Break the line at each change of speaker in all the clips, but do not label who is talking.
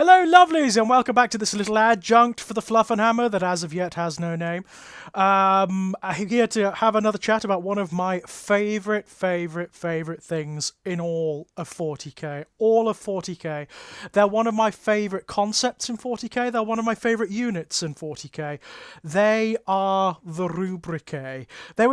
Hello, lovelies, and welcome back to this little adjunct for the Fluff and Hammer that as of yet has no name. I'm here to have another chat about one of my favourite things in all of 40k. All of 40k. They're one of my favourite concepts in 40k. They're one of my favourite units in 40k. They are the Rubricae. They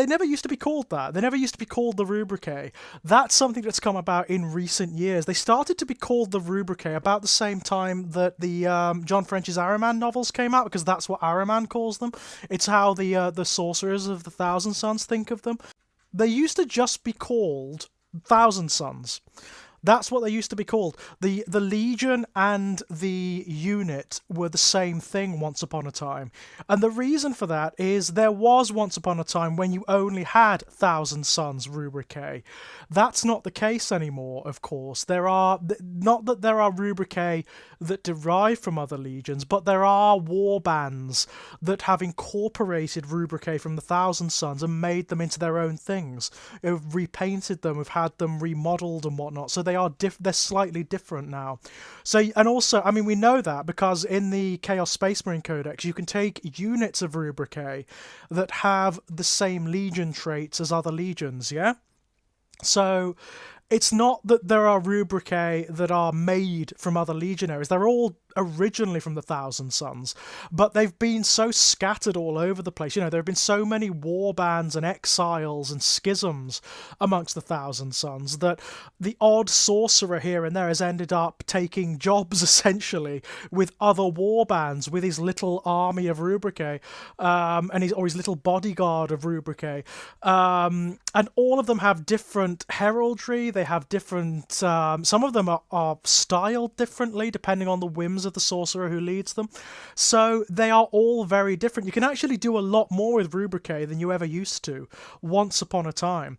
never used to be called that. They never used to be called the Rubricae. That's something that's come about in recent years. They started to be called the Rubricae about the same time that the John French's Ahriman novels came out, because that's what Ahriman calls them. It's how the sorcerers of the Thousand Sons think of them. They used to just be called Thousand Sons. That's what they used to be called. The Legion and the unit were the same thing once upon a time. And the reason for that is there was once upon a time when you only had Thousand Sons Rubricae. That's not the case anymore, of course. Not that there are Rubricae that derive from other legions, but there are war bands that have incorporated Rubricae from the Thousand Sons and made them into their own things. Have repainted them, have had them remodeled and whatnot. So they're slightly different now. So, and also, I mean, we know that because in the Chaos Space Marine Codex, you can take units of Rubricae that have the same legion traits as other legions, yeah? So it's not that there are Rubricae that are made from other legionaries. They're all originally from the Thousand Sons, but they've been so scattered all over the place. You know, there have been so many war bands and exiles and schisms amongst the Thousand Sons that the odd sorcerer here and there has ended up taking jobs essentially with other war bands, with his little army of Rubricae, and his little bodyguard of Rubricae, and all of them have different heraldry. They have different. Some of them are styled differently depending on the whims of the sorcerer who leads them. So they are all very different. You can actually do a lot more with Rubricae than you ever used to once upon a time.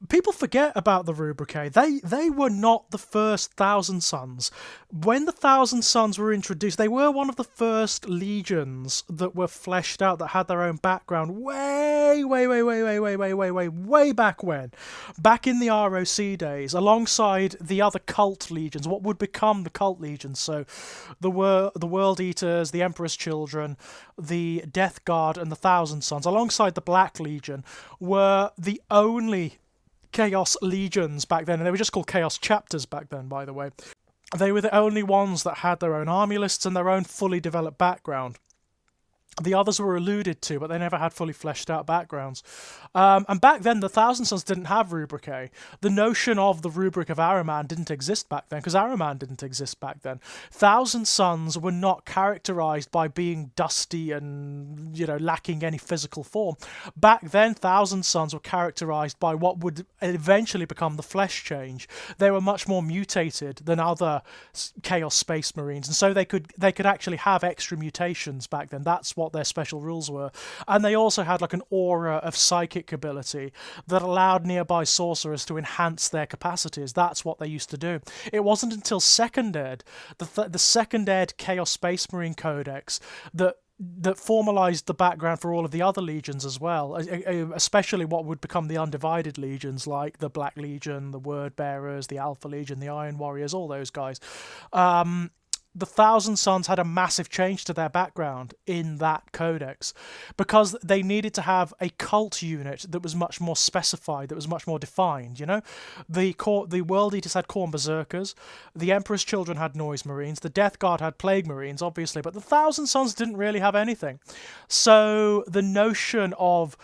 People forget about the Rubricae. They were not the first Thousand Sons. When the Thousand Sons were introduced, they were one of the first legions that were fleshed out, that had their own background way back when. Back in the ROC days, alongside the other cult legions, what would become the cult legions. So the World Eaters, the Emperor's Children, the Death Guard, and the Thousand Sons, alongside the Black Legion, were the only Chaos Legions back then, and they were just called Chaos Chapters back then, by the way. They were the only ones that had their own army lists and their own fully developed background. The others were alluded to, but they never had fully fleshed out backgrounds. And back then, the Thousand Sons didn't have Rubricae. The notion of the rubric of Ahriman didn't exist back then, because Ahriman didn't exist back then. Thousand Sons were not characterized by being dusty and, lacking any physical form. Back then, Thousand Sons were characterized by what would eventually become the flesh change. They were much more mutated than other Chaos Space Marines, and so they could actually have extra mutations back then. That's what their special rules were. And they also had like an aura of psychic ability that allowed nearby sorcerers to enhance their capacities. That's what they used to do. It wasn't until Second Ed, the Second Ed Chaos Space Marine Codex, that formalized the background for all of the other legions as well, especially what would become the undivided legions, like the Black Legion, the Word Bearers, the Alpha Legion, the Iron Warriors, all those guys. The Thousand Sons had a massive change to their background in that codex, because they needed to have a cult unit that was much more specified, that was much more defined. The World Eaters had Khorne Berserkers, the Emperor's Children had Noise Marines, the Death Guard had Plague Marines, obviously, but the Thousand Sons didn't really have anything. So the notion of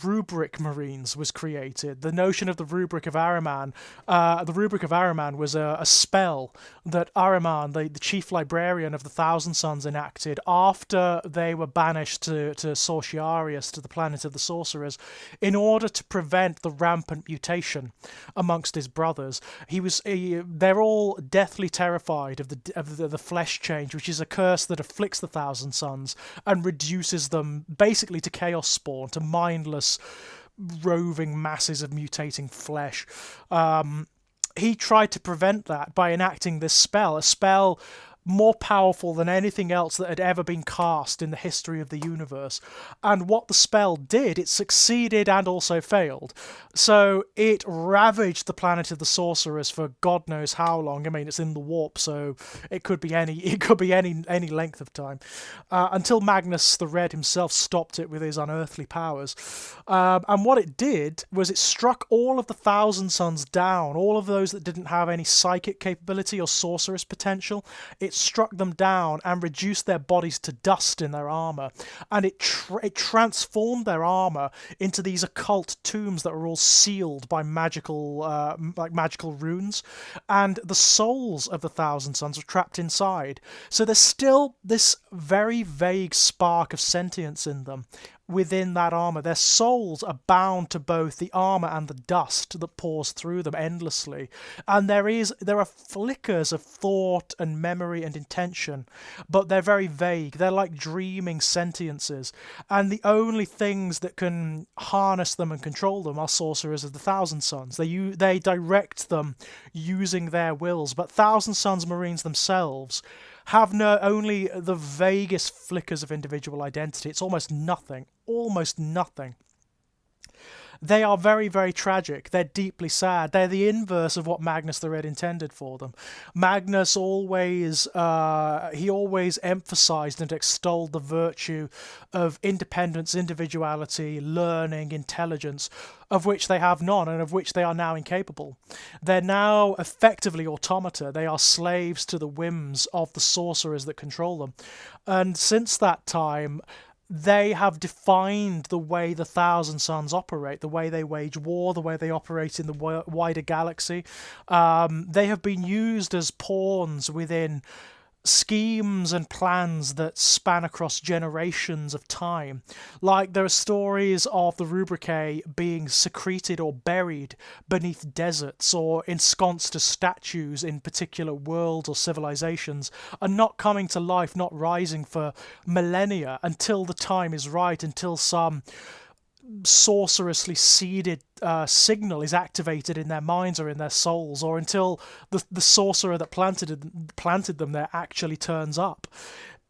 Rubric Marines was created. The notion of the Rubric of Ahriman. The Rubric of Ahriman was a spell that Ahriman, the chief librarian of the Thousand Sons, enacted after they were banished to Sorciarius, to the planet of the sorcerers, in order to prevent the rampant mutation amongst his brothers. They're all deathly terrified of the flesh change, which is a curse that afflicts the Thousand Sons and reduces them basically to chaos spawn, to mindless roving masses of mutating flesh. He tried to prevent that by enacting this spell, a spell more powerful than anything else that had ever been cast in the history of the universe. And what the spell did, it succeeded and also failed. So it ravaged the planet of the sorcerers for God knows how long. I mean, it's in the warp, so it could be any length of time, until Magnus the Red himself stopped it with his unearthly powers. And what it did was it struck all of the Thousand Sons down, all of those that didn't have any psychic capability or sorceress potential. It struck them down and reduced their bodies to dust in their armor, and it transformed their armor into these occult tombs that were all sealed by magical runes, and the souls of the Thousand Sons were trapped inside. So there's still this very vague spark of sentience in them within that armor. Their souls are bound to both the armor and the dust that pours through them endlessly, and there are flickers of thought and memory and intention, but they're very vague. They're like dreaming sentiences, and the only things that can harness them and control them are sorcerers of the Thousand Sons. They direct them using their wills, but Thousand Sons Marines themselves have only the vaguest flickers of individual identity. It's almost nothing. They are very, very tragic. They're deeply sad. They're the inverse of what Magnus the Red intended for them. Magnus always emphasized and extolled the virtue of independence, individuality, learning, intelligence, of which they have none and of which they are now incapable. They're now effectively automata. They are slaves to the whims of the sorcerers that control them. And since that time, they have defined the way the Thousand Sons operate, the way they wage war, the way they operate in the wider galaxy. They have been used as pawns within schemes and plans that span across generations of time. Like, there are stories of the Rubricae being secreted or buried beneath deserts or ensconced as statues in particular worlds or civilizations, and not coming to life, not rising for millennia until the time is right, until some sorcerously seeded signal is activated in their minds or in their souls, or until the sorcerer that planted them there actually turns up.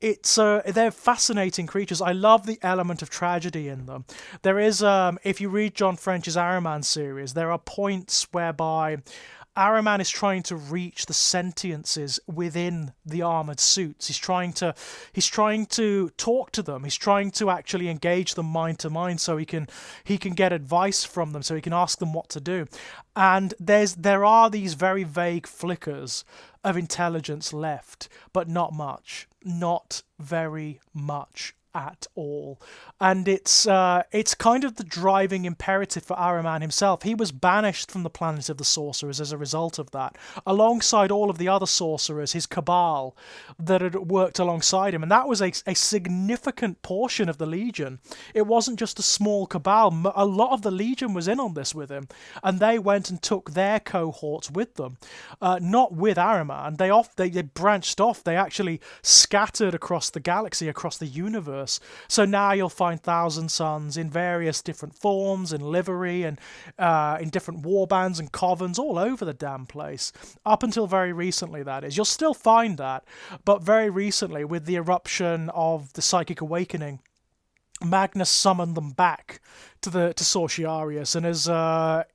They're fascinating creatures. I love the element of tragedy in them. There is, if you read John French's Ahriman series, there are points whereby Ahriman is trying to reach the sentiences within the armored suits. He's trying to talk to them. He's trying to actually engage them mind to mind, so he can get advice from them, so he can ask them what to do. And there are these very vague flickers of intelligence left, but not much, not very much at all. And it's kind of the driving imperative for Ahriman himself. He was banished from the planet of the sorcerers as a result of that, alongside all of the other sorcerers, his cabal that had worked alongside him, and that was a significant portion of the Legion. It wasn't just a small cabal. A lot of the Legion was in on this with him, and they went and took their cohorts with them, not with Ahriman. They branched off. They actually scattered across the galaxy, across the universe. So now you'll find Thousand Sons in various different forms, in livery, and in different warbands and covens all over the damn place. Up until very recently, that is. You'll still find that, but very recently, with the eruption of the Psychic Awakening, Magnus summoned them back to Sorciarius, and has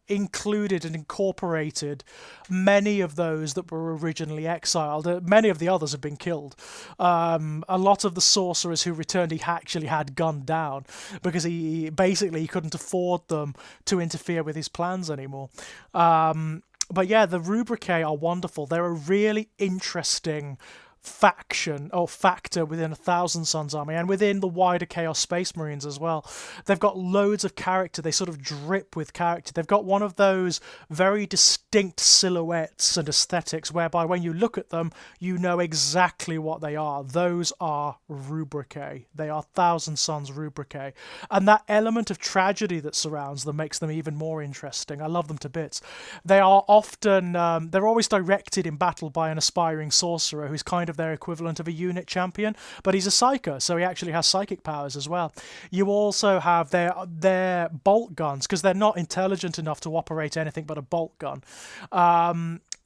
included and incorporated many of those that were originally exiled. Many of the others have been killed. A lot of the sorcerers who returned he actually had gunned down, because he couldn't afford them to interfere with his plans anymore. But yeah, the Rubricae are wonderful. They're a really interesting faction or factor within a Thousand Sons army, and within the wider Chaos Space Marines as well. They've got loads of character. They sort of drip with character. They've got one of those very distinct silhouettes and aesthetics whereby when you look at them, you know exactly what they are. Those are Rubricae. They are Thousand Sons Rubricae. And that element of tragedy that surrounds them makes them even more interesting. I love them to bits. They are often, they're always directed in battle by an aspiring sorcerer who's kind of their equivalent of a unit champion, but he's a psyker, so he actually has psychic powers as well. You also have their bolt guns, because they're not intelligent enough to operate anything but a bolt gun.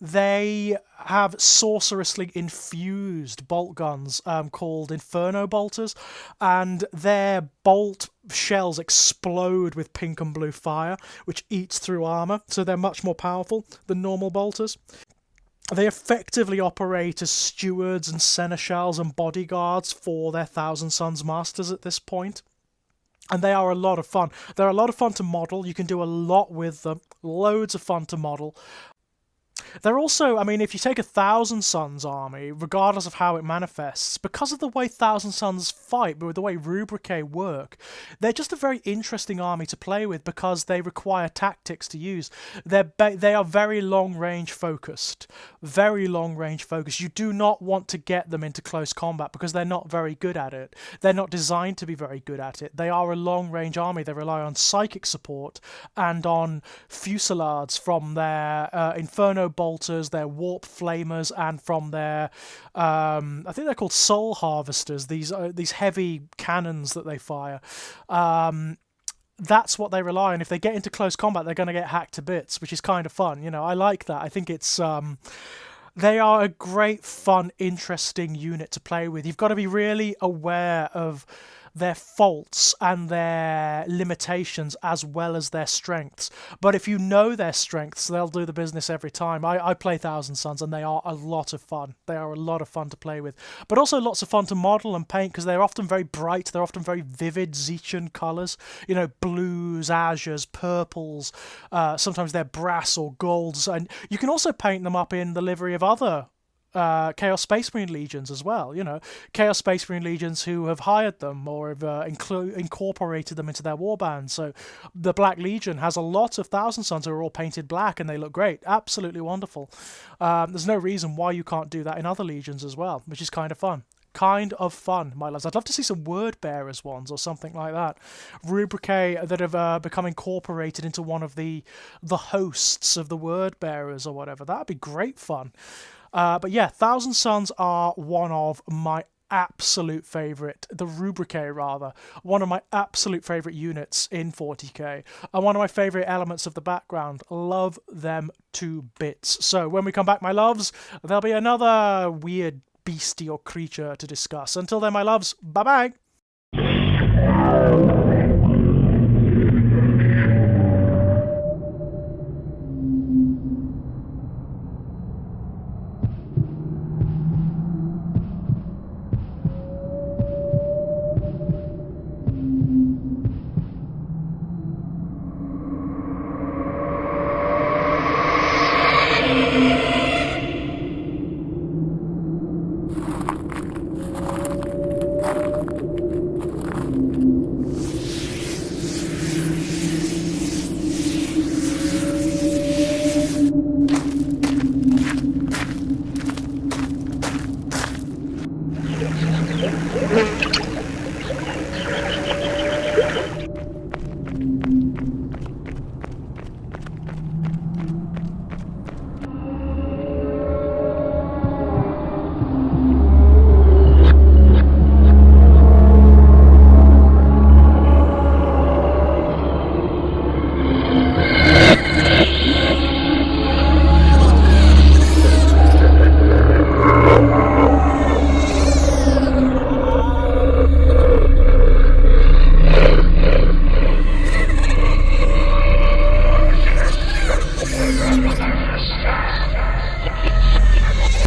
They have sorcerously infused bolt guns called Inferno Bolters, and their bolt shells explode with pink and blue fire, which eats through armor, so they're much more powerful than normal bolters. They effectively operate as stewards and seneschals and bodyguards for their Thousand Sons masters at this point. And they are a lot of fun. They're a lot of fun to model. You can do a lot with them. Loads of fun to model. They're also, I mean, if you take a Thousand Sons army, regardless of how it manifests, because of the way Thousand Sons fight, but with the way Rubricae work, they're just a very interesting army to play with because they require tactics to use. They are very long-range focused. Very long-range focused. You do not want to get them into close combat because they're not very good at it. They're not designed to be very good at it. They are a long-range army. They rely on psychic support and on fusillades from their Inferno bolters, their warp flamers, and from their I think they're called soul harvesters, these heavy cannons that they fire. That's what they rely on. If they get into close combat, they're going to get hacked to bits, which is kind of fun. You know, I like that. I think it's they are a great, fun, interesting unit to play with. You've got to be really aware of their faults and their limitations as well as their strengths. But if you know their strengths, they'll do the business every time. I play Thousand Sons, and they are a lot of fun. They are a lot of fun to play with. But also lots of fun to model and paint because they're often very bright. They're often very vivid Zechian colours. You know, blues, azures, purples. Sometimes they're brass or golds. And you can also paint them up in the livery of other Chaos Space Marine Legions as well. You know, Chaos Space Marine Legions who have hired them or have incorporated them into their warbands. So the Black Legion has a lot of Thousand Sons who are all painted black and they look great. Absolutely wonderful. There's no reason why you can't do that in other legions as well, which is kind of fun. Kind of fun, my loves. I'd love to see some word bearers ones or something like that. Rubricae that have become incorporated into one of the hosts of the word bearers or whatever. That'd be great fun. But yeah, Thousand Sons are one of my absolute favourite, the Rubricae rather, one of my absolute favourite units in 40k, and one of my favourite elements of the background. Love them to bits. So when we come back, my loves, there'll be another weird beastie or creature to discuss. Until then, my loves, bye-bye!